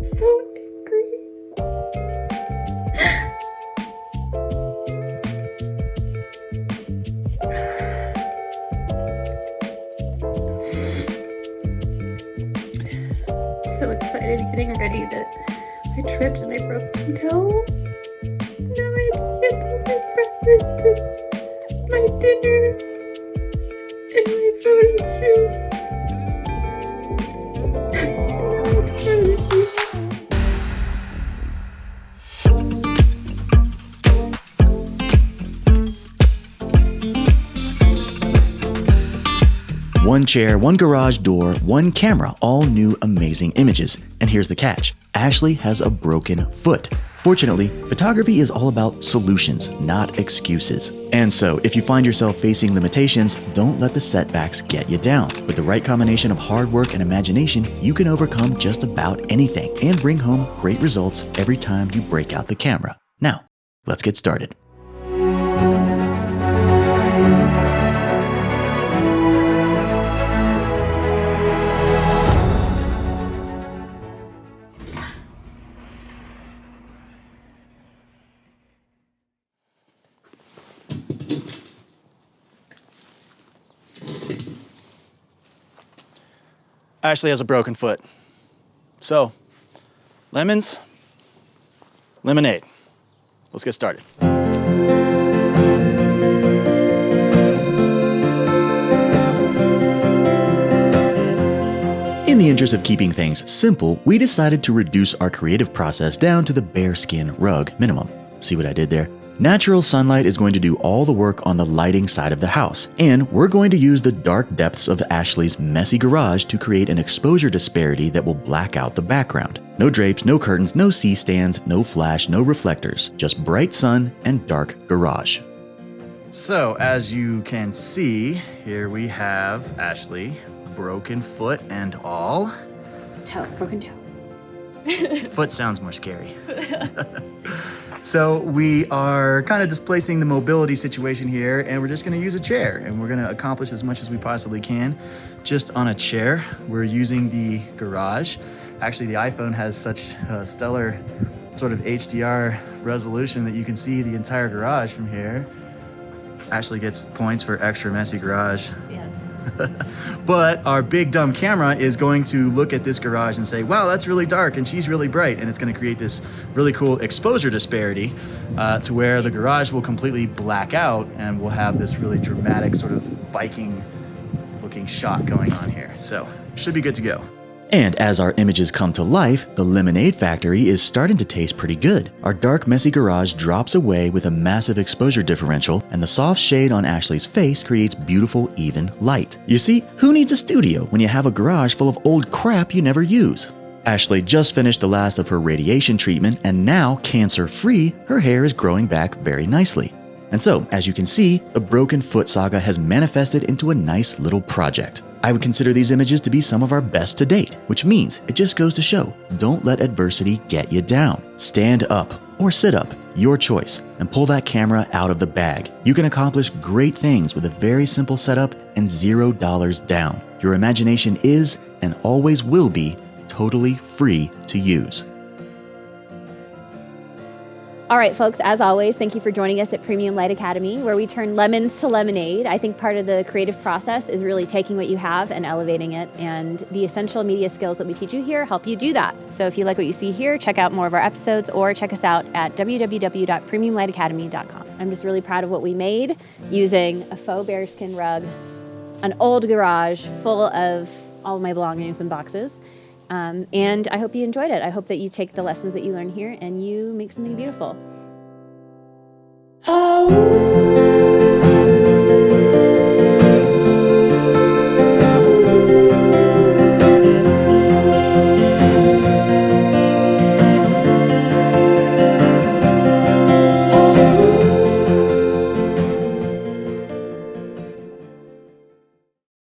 So angry. So excited getting ready that I tripped and I broke my toe. Now I had to cancel my breakfast and my dinner and my photo shoot. One chair, one garage door, one camera, all new amazing images. And here's the catch. Ashley has a broken foot. Fortunately, photography is all about solutions, not excuses. And so, if you find yourself facing limitations, don't let the setbacks get you down. With the right combination of hard work and imagination, you can overcome just about anything and bring home great results every time you break out the camera. Now, let's get started. Ashley has a broken foot. So, lemons, lemonade. Let's get started. In the interest of keeping things simple, we decided to reduce our creative process down to the bearskin rug minimum. See what I did there? Natural sunlight is going to do all the work on the lighting side of the house, and we're going to use the dark depths of Ashley's messy garage to create an exposure disparity that will black out the background. No drapes, no curtains, no C-stands, no flash, no reflectors, just bright sun and dark garage. So, as you can see, here we have Ashley, broken foot and all. Broken toe. Foot sounds more scary. So we are kind of displacing the mobility situation here, and we're just going to use a chair, and we're going to accomplish as much as we possibly can just on a chair. We're using the garage. Actually, the iPhone has such a stellar sort of HDR resolution that you can see the entire garage from here. Ashley gets points for extra messy garage. Yes. But our big dumb camera is going to look at this garage and say, wow, that's really dark and she's really bright. And it's going to create this really cool exposure disparity to where the garage will completely black out and we'll have this really dramatic sort of Viking looking shot going on here. So should be good to go. And as our images come to life, the lemonade factory is starting to taste pretty good. Our dark, messy garage drops away with a massive exposure differential, and the soft shade on Ashley's face creates beautiful, even light. You see, who needs a studio when you have a garage full of old crap you never use? Ashley just finished the last of her radiation treatment, and now, cancer-free, her hair is growing back very nicely. And so, as you can see, the broken foot saga has manifested into a nice little project. I would consider these images to be some of our best to date, which means it just goes to show, don't let adversity get you down. Stand up or sit up, your choice, and pull that camera out of the bag. You can accomplish great things with a very simple setup and $0 down. Your imagination is, and always will be, totally free to use. All right, folks, as always, thank you for joining us at Premium Light Academy, where we turn lemons to lemonade. I think part of the creative process is really taking what you have and elevating it, and the essential media skills that we teach you here help you do that. So if you like what you see here, check out more of our episodes or check us out at www.premiumlightacademy.com. I'm just really proud of what we made using a faux bearskin rug, an old garage full of all of my belongings and boxes. And I hope you enjoyed it. I hope that you take the lessons that you learn here and you make something beautiful. Oh.